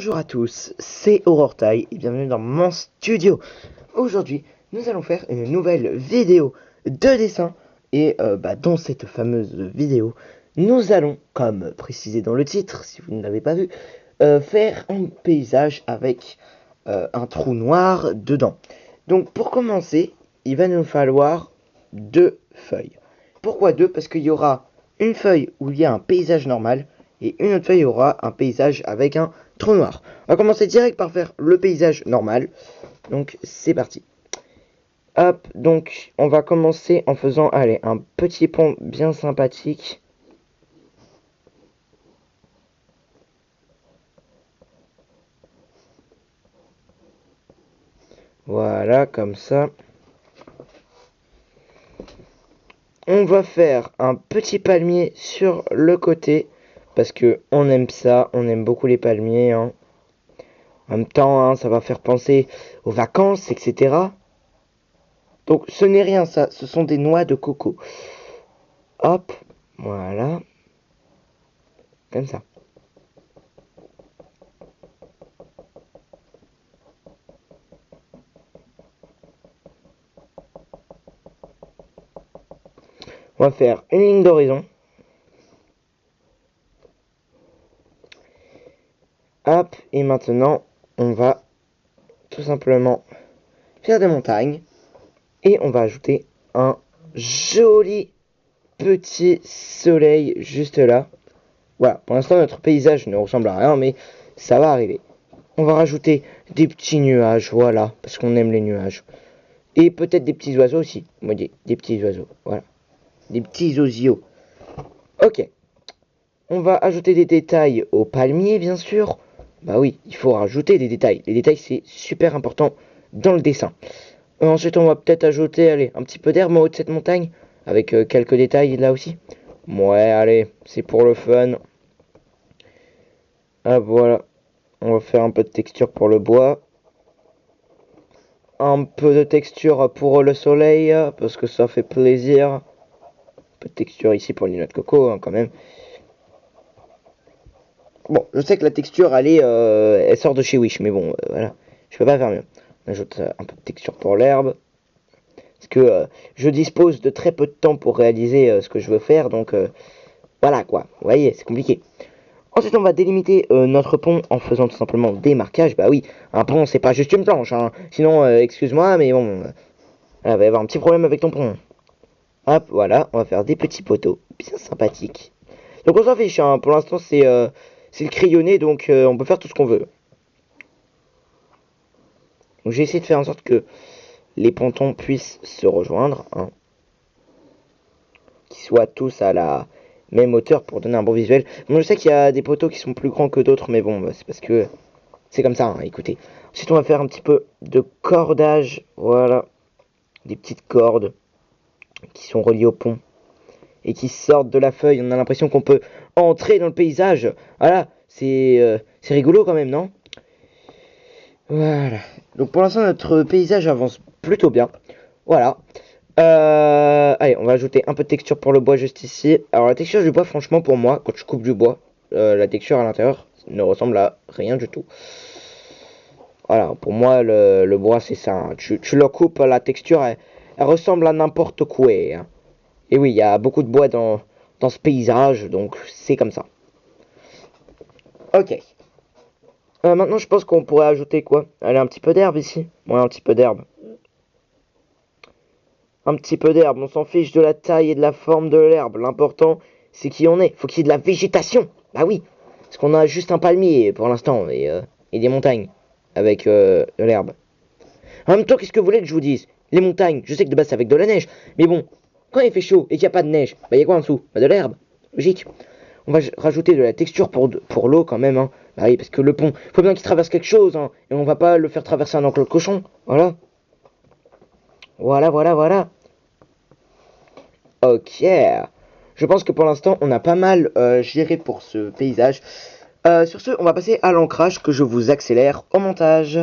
Bonjour à tous, c'est Aurore Taille et bienvenue dans mon studio. Aujourd'hui, nous allons faire une nouvelle vidéo de dessin et dans cette fameuse vidéo, nous allons, comme précisé dans le titre, si vous ne l'avez pas vu, faire un paysage avec un trou noir dedans. Donc pour commencer, il va nous falloir 2 feuilles. Pourquoi 2? Parce qu'il y aura une feuille où il y a un paysage normal et une autre feuille aura un paysage avec un trou noir. On va commencer direct par faire le paysage normal. Donc c'est parti. Hop, donc on va commencer en faisant, allez, un petit pont bien sympathique. Voilà, comme ça. On va faire un petit palmier sur le côté. Parce que on aime ça, on aime beaucoup les palmiers. En même temps, ça va faire penser aux vacances, etc. Donc ce n'est rien ça, ce sont des noix de coco. Hop, voilà. Comme ça. On va faire une ligne d'horizon. Hop, et maintenant, on va tout simplement faire des montagnes. Et on va ajouter un joli petit soleil juste là. Voilà, pour l'instant, notre paysage ne ressemble à rien, mais ça va arriver. On va rajouter des petits nuages, voilà, parce qu'on aime les nuages. Et peut-être des petits oiseaux aussi. Moi, des petits oiseaux, voilà. Des petits osios. Ok. On va ajouter des détails au palmier, bien sûr. Bah oui, il faut rajouter des détails. Les détails, c'est super important dans le dessin. Ensuite, on va peut-être ajouter, allez, un petit peu d'herbe en haut de cette montagne. Avec quelques détails là aussi. Ouais, allez, c'est pour le fun. Ah, voilà. On va faire un peu de texture pour le bois. Un peu de texture pour le soleil, parce que ça fait plaisir. Un peu de texture ici pour les noix de coco, hein, quand même. Bon, je sais que la texture, elle sort de chez Wish, mais bon, voilà. Je peux pas faire mieux. On ajoute un peu de texture pour l'herbe. Parce que je dispose de très peu de temps pour réaliser ce que je veux faire, donc voilà quoi. Vous voyez, c'est compliqué. Ensuite, on va délimiter notre pont en faisant tout simplement des marquages. Bah oui, un pont, c'est pas juste une planche, hein. Sinon, excuse-moi, mais bon, il va y avoir un petit problème avec ton pont. Hop, voilà, on va faire des petits poteaux bien sympathiques. Donc on s'en fiche, hein. Pour l'instant, c'est le crayonné, donc on peut faire tout ce qu'on veut. Donc j'ai essayé de faire en sorte que les pontons puissent se rejoindre, hein, qu'ils soient tous à la même hauteur pour donner un bon visuel. Bon, je sais qu'il y a des poteaux qui sont plus grands que d'autres, mais bon, c'est parce que c'est comme ça, hein, écoutez. Ensuite, on va faire un petit peu de cordage, voilà, des petites cordes qui sont reliées au pont et qui sortent de la feuille. On a l'impression qu'on peut entrer dans le paysage. Voilà, c'est rigolo quand même, non? Voilà. Donc pour l'instant, notre paysage avance plutôt bien. Voilà. Allez, on va ajouter un peu de texture pour le bois juste ici. Alors la texture du bois, franchement, pour moi, quand je coupe du bois, la texture à l'intérieur ne ressemble à rien du tout. Voilà, pour moi, le bois, c'est ça, hein. Tu le coupes, la texture, elle ressemble à n'importe quoi, hein. Et oui, il y a beaucoup de bois dans ce paysage, donc c'est comme ça. Ok. Maintenant, je pense qu'on pourrait ajouter quoi? Allez, un petit peu d'herbe ici. Ouais, un petit peu d'herbe. Un petit peu d'herbe, on s'en fiche de la taille et de la forme de l'herbe. L'important, c'est qu'il y en ait. Faut qu'il y ait de la végétation. Bah oui. Parce qu'on a juste un palmier pour l'instant et des montagnes avec de l'herbe. En même temps, qu'est-ce que vous voulez que je vous dise? Les montagnes, je sais que de base c'est avec de la neige. Mais bon, quand il fait chaud et qu'il n'y a pas de neige, bah il y a quoi en dessous? Bah de l'herbe. Logique. On va rajouter de la texture pour l'eau quand même, hein. Bah oui, parce que le pont, faut bien qu'il traverse quelque chose, hein. Et on va pas le faire traverser un enclos de cochon. Voilà. Voilà, voilà, voilà. Ok. Je pense que pour l'instant, on a pas mal géré pour ce paysage. Sur ce, on va passer à l'ancrage que je vous accélère au montage.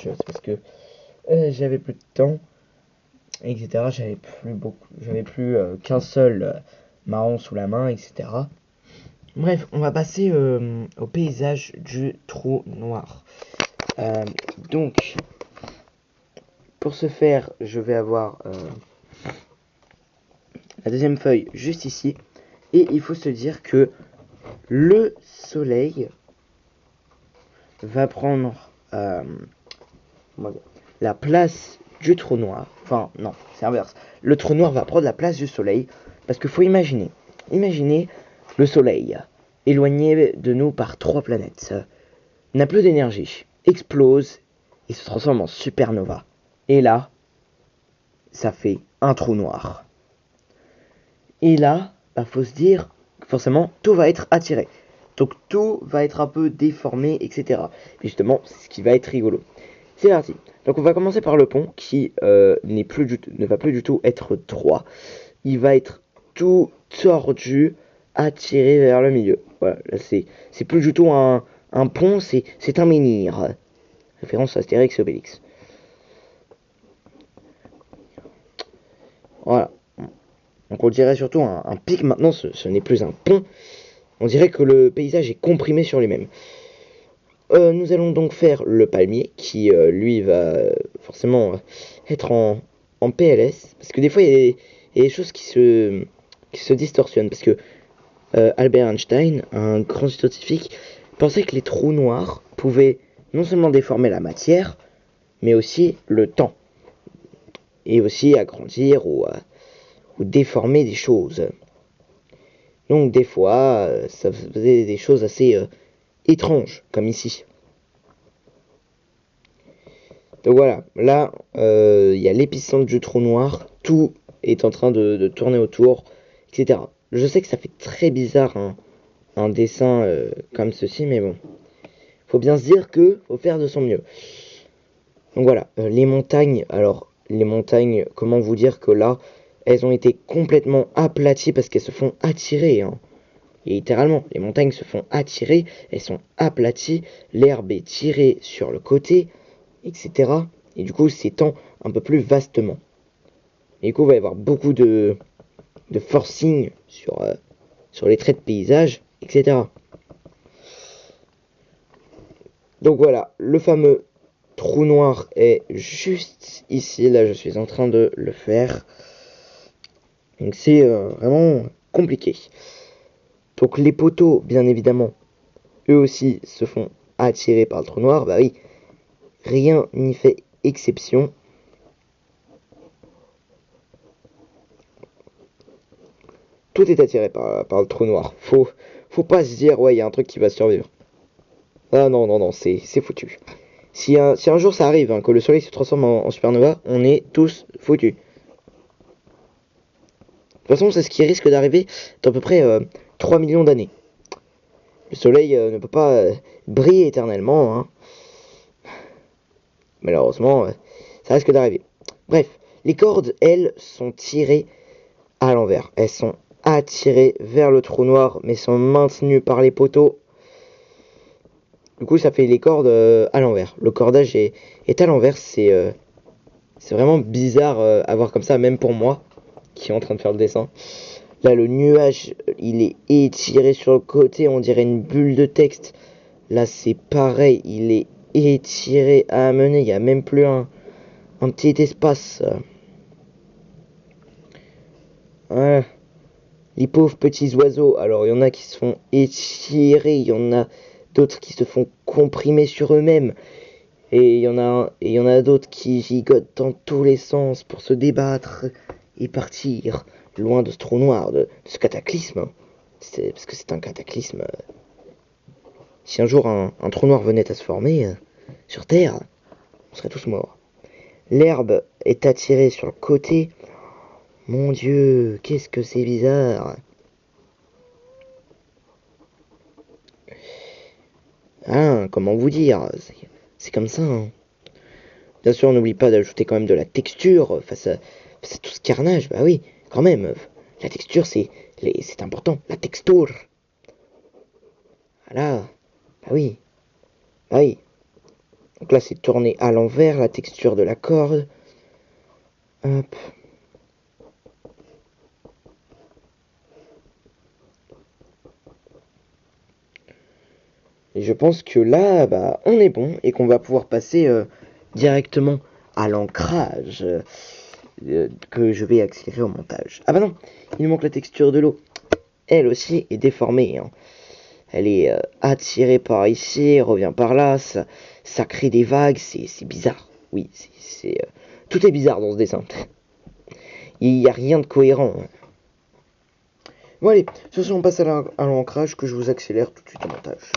c'est parce que j'avais plus de temps, etc. J'avais plus qu'un seul marron sous la main, etc. Bref, on va passer au paysage du trou noir. Donc, pour ce faire, je vais avoir la deuxième feuille juste ici. Et il faut se dire que le soleil va prendre la place du trou noir. Enfin, non, c'est inverse. Le trou noir va prendre la place du soleil. Parce qu'il faut imaginer le soleil éloigné de nous par 3 planètes. N'a plus d'énergie, explose et se transforme en supernova. Et là, ça fait un trou noir. Et là, faut se dire, forcément, tout va être attiré. Donc tout va être un peu déformé, etc. Et justement, c'est ce qui va être rigolo. C'est parti. Donc on va commencer par le pont qui ne va plus du tout être droit. Il va être tout tordu, attiré vers le milieu. Voilà, là c'est plus du tout un pont, c'est un menhir. Référence à Astérix et Obélix. Voilà. Donc on dirait surtout un pic. Maintenant, ce n'est plus un pont. On dirait que le paysage est comprimé sur lui-même. Nous allons donc faire le palmier qui, lui, va forcément être en PLS. Parce que des fois, il y a des choses qui se distorsionnent. Parce que Albert Einstein, un grand scientifique, pensait que les trous noirs pouvaient non seulement déformer la matière, mais aussi le temps. Et aussi agrandir ou déformer des choses. Donc des fois, ça faisait des choses assez étranges, comme ici. Donc voilà, là, il y a l'épicentre du trou noir, tout est en train de tourner autour, etc. Je sais que ça fait très bizarre un dessin comme ceci, mais bon. Faut bien se dire que faut faire de son mieux. Donc voilà, les montagnes, alors les montagnes, comment vous dire que là, elles ont été complètement aplaties parce qu'elles se font attirer, hein. Et littéralement, les montagnes se font attirer, elles sont aplaties, l'herbe est tirée sur le côté, etc. Et du coup, s'étend un peu plus vastement. Et du coup, il va y avoir beaucoup de forcing sur les traits de paysage, etc. Donc voilà, le fameux trou noir est juste ici. Là, je suis en train de le faire. Donc c'est vraiment compliqué. Donc les poteaux, bien évidemment, eux aussi se font attirer par le trou noir. Bah oui, rien n'y fait exception. Tout est attiré par le trou noir. Faut pas se dire, ouais, il y a un truc qui va survivre. Ah non, non, non, c'est foutu. Si un jour ça arrive, hein, que le soleil se transforme en supernova, on est tous foutus. De toute façon, c'est ce qui risque d'arriver dans à peu près 3 millions d'années. Le soleil ne peut pas briller éternellement, hein. Malheureusement, ça risque d'arriver. Bref, les cordes, elles, sont tirées à l'envers. Elles sont attirées vers le trou noir, mais sont maintenues par les poteaux. Du coup, ça fait les cordes à l'envers. Le cordage est à l'envers. C'est vraiment bizarre à voir comme ça, même pour moi, qui est en train de faire le dessin. Là, le nuage, il est étiré sur le côté, on dirait une bulle de texte. Là, c'est pareil, il est étiré à amener, il n'y a même plus un petit espace. Voilà. Les pauvres petits oiseaux, alors il y en a qui se font étirer, il y en a d'autres qui se font comprimer sur eux-mêmes. Et il y en a d'autres qui gigotent dans tous les sens pour se débattre et partir loin de ce trou noir, de ce cataclysme. Parce que c'est un cataclysme. Si un jour un trou noir venait à se former sur Terre, on serait tous morts. L'herbe est attirée sur le côté. Mon Dieu, qu'est-ce que c'est bizarre. Ah, comment vous dire, c'est comme ça, hein. Bien sûr, on n'oublie pas d'ajouter quand même de la texture face à tout ce carnage. Bah oui, quand même. La texture, c'est important. La texture. Voilà. Bah oui. Bah oui. Donc là, c'est tourné à l'envers, la texture de la corde. Hop. Et je pense que là, bah, on est bon et qu'on va pouvoir passer directement à l'ancrage que je vais accélérer au montage. Ah bah non, il nous manque la texture de l'eau. Elle aussi est déformée, hein. Elle est attirée par ici, revient par là, ça crée des vagues, c'est bizarre. Oui, tout est bizarre dans ce dessin. Il n'y a rien de cohérent. Bon allez, sur ce on passe à l'ancrage que je vous accélère tout de suite au montage.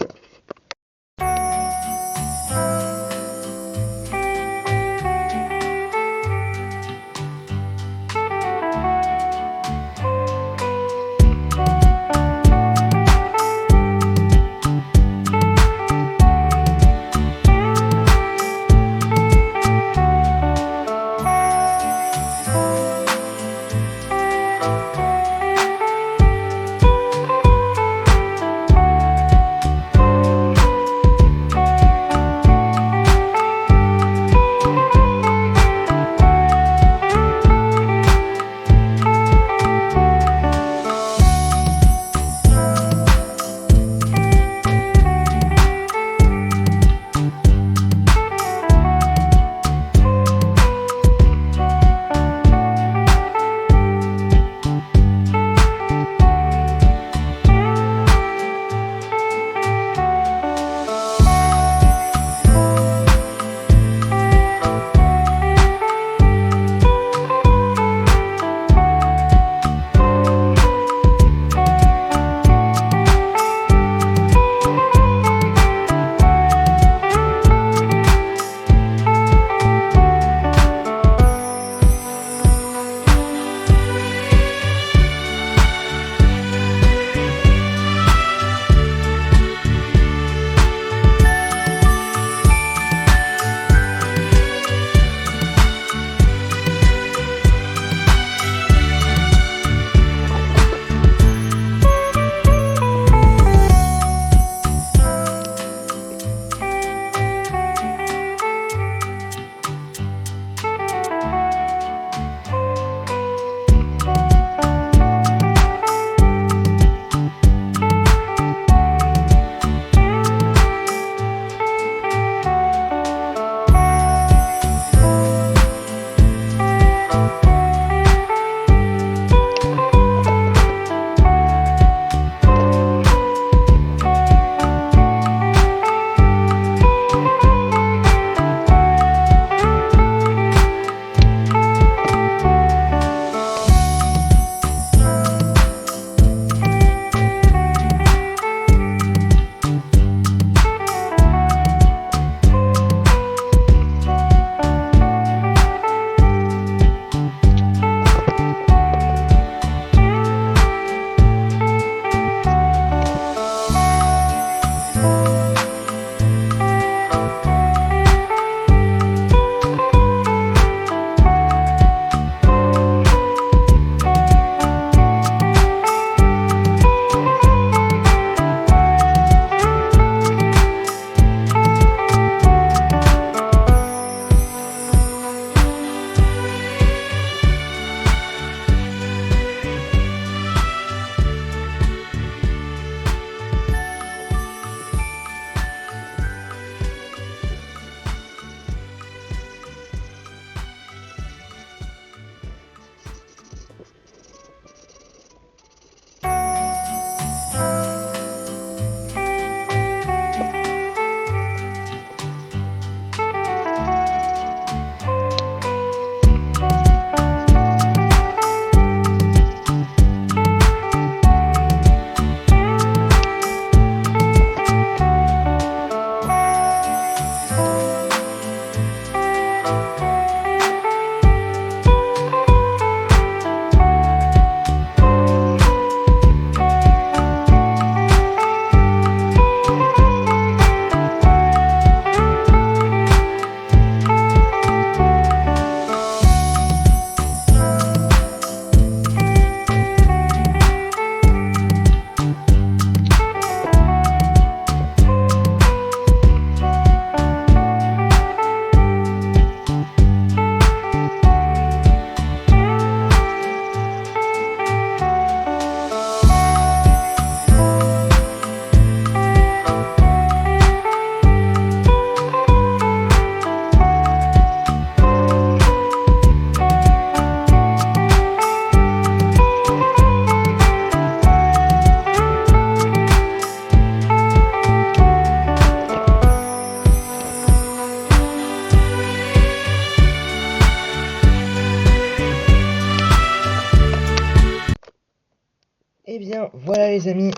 bien, voilà les amis,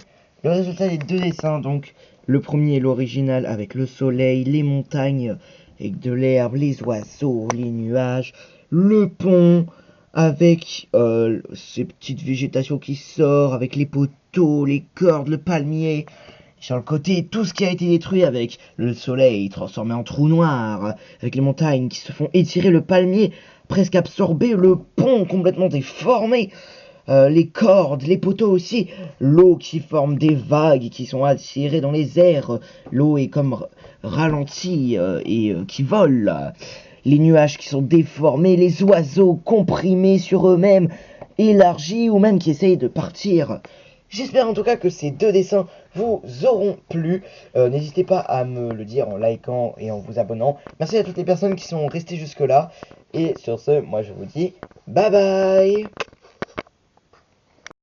le résultat des deux dessins. Donc, le premier est l'original avec le soleil, les montagnes avec de l'herbe, les oiseaux, les nuages, le pont avec ces petites végétations qui sortent, avec les poteaux, les cordes, le palmier. Sur le côté, tout ce qui a été détruit avec le soleil transformé en trou noir, avec les montagnes qui se font étirer, le palmier presque absorbé, le pont complètement déformé, les cordes, les poteaux aussi, l'eau qui forme des vagues qui sont attirées dans les airs, l'eau est comme ralentie et qui vole, les nuages qui sont déformés, les oiseaux comprimés sur eux-mêmes, élargis ou même qui essayent de partir. J'espère en tout cas que ces deux dessins vous auront plu. N'hésitez pas à me le dire en likant et en vous abonnant. Merci à toutes les personnes qui sont restées jusque là. Et sur ce, moi je vous dis bye bye.